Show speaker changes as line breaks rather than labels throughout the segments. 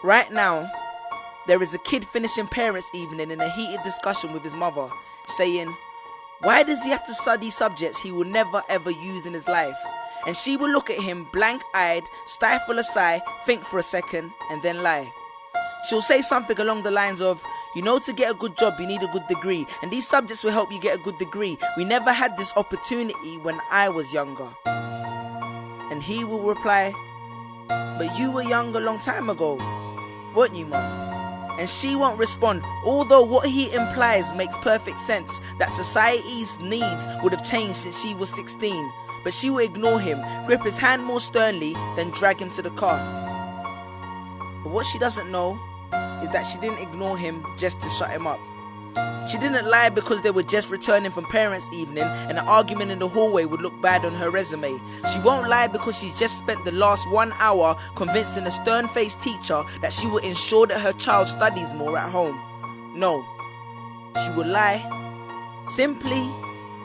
Right now, there is a kid finishing parents' evening in a heated discussion with his mother, saying, why does he have to study subjects he will never ever use in his life? And she will look at him blank-eyed, stifle a sigh, think for a second, and then lie. She'll say something along the lines of, you know, to get a good job you need a good degree, and these subjects will help you get a good degree. We never had this opportunity when I was younger. And he will reply, but you were young a long time ago, weren't you, Mum? And she won't respond, although what he implies makes perfect sense, that society's needs would have changed since she was 16. But she will ignore him, grip his hand more sternly, then drag him to the car. But what she doesn't know is that she didn't ignore him just to shut him up. She didn't lie because they were just returning from parents' evening and an argument in the hallway would look bad on her resume. She won't lie because she just spent the last 1 hour convincing a stern-faced teacher that she will ensure that her child studies more at home. No, she will lie simply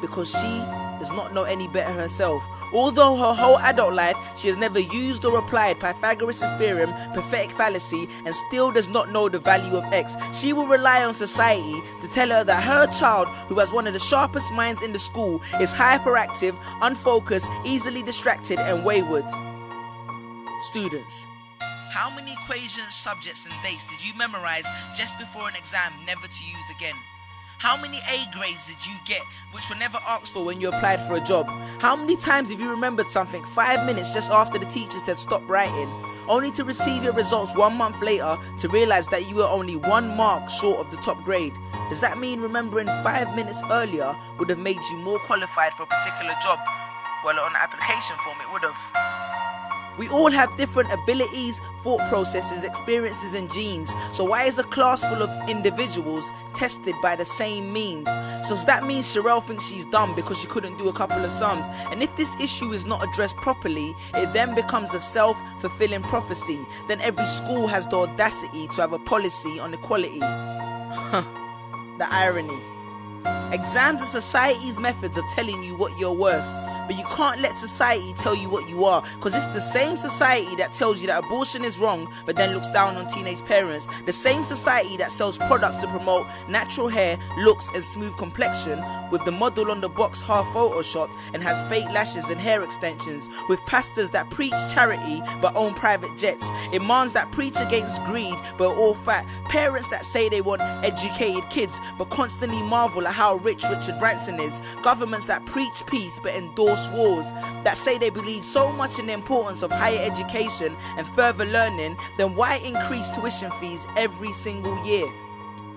because she does not know any better herself. Although her whole adult life she has never used or applied Pythagoras' theorem, pathetic fallacy, and still does not know the value of x, she will rely on society to tell her that her child, who has one of the sharpest minds in the school, is hyperactive, unfocused, easily distracted, and wayward. Students, how many equations, subjects, and dates did you memorize just before an exam never to use again? How many A grades did you get which were never asked for when you applied for a job? How many times have you remembered something 5 minutes just after the teacher said stop writing, only to receive your results 1 month later to realize that you were only 1 mark short of the top grade? Does that mean remembering 5 minutes earlier would have made you more qualified for a particular job? Well, on the application form it would have. We all have different abilities, thought processes, experiences and genes. So why is a class full of individuals tested by the same means? So does that mean Sherelle thinks she's dumb because she couldn't do a couple of sums? And if this issue is not addressed properly, it then becomes a self-fulfilling prophecy. Then every school has the audacity to have a policy on equality. The irony. Exams are society's methods of telling you what you're worth. But you can't let society tell you what you are, because it's the same society that tells you that abortion is wrong but then looks down on teenage parents. The same society that sells products to promote natural hair, looks and smooth complexion, with the model on the box half photoshopped and has fake lashes and hair extensions, with pastors that preach charity but own private jets, imams that preach against greed but are all fat, parents that say they want educated kids but constantly marvel at how rich Richard Branson is, governments that preach peace but endorse wars, that say they believe so much in the importance of higher education and further learning, then why increase tuition fees every single year?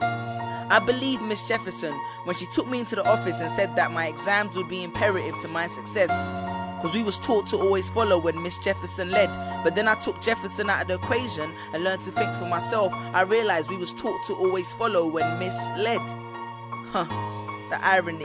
I believe Miss Jefferson when she took me into the office and said that my exams would be imperative to my success, because we was taught to always follow when Miss Jefferson led. But then I took Jefferson out of the equation and learned to think for myself. I realized we was taught to always follow when Miss led. The irony.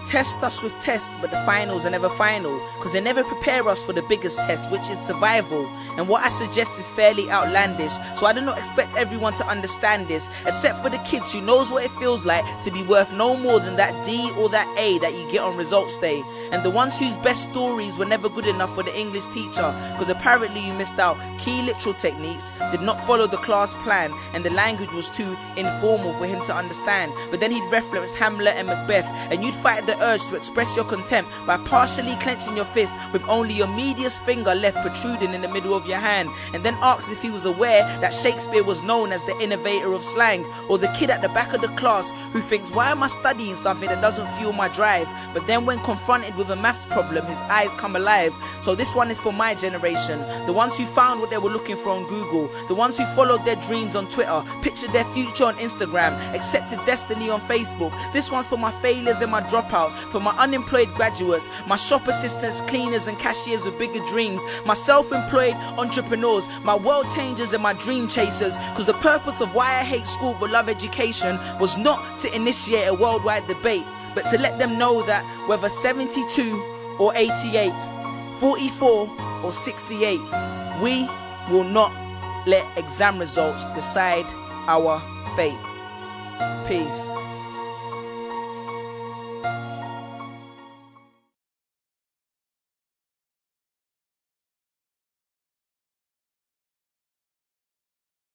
Test us with tests, but the finals are never final, because they never prepare us for the biggest test, which is survival. And what I suggest is fairly outlandish, so I do not expect everyone to understand this, except for the kids who knows what it feels like to be worth no more than that D or that A that you get on results day, and the ones whose best stories were never good enough for the English teacher, because apparently you missed out key literal techniques, did not follow the class plan, and the language was too informal for him to understand. But then he'd reference Hamlet and Macbeth, and you'd fight the urge to express your contempt by partially clenching your fist with only your medius finger left protruding in the middle of your hand, and then asked if he was aware that Shakespeare was known as the innovator of slang. Or the kid at the back of the class who thinks, why am I studying something that doesn't fuel my drive? But then when confronted with a maths problem, his eyes come alive. So this one is for my generation, the ones who found what they were looking for on Google, the ones who followed their dreams on Twitter, pictured their future on Instagram, accepted destiny on Facebook. This one's for my failures and my dropouts, for my unemployed graduates, my shop assistants, cleaners and cashiers with bigger dreams, my self-employed entrepreneurs, my world changers and my dream chasers, because the purpose of why I hate school but love education was not to initiate a worldwide debate, but to let them know that whether 72 or 88, 44 or 68, we will not let exam results decide our fate. Peace.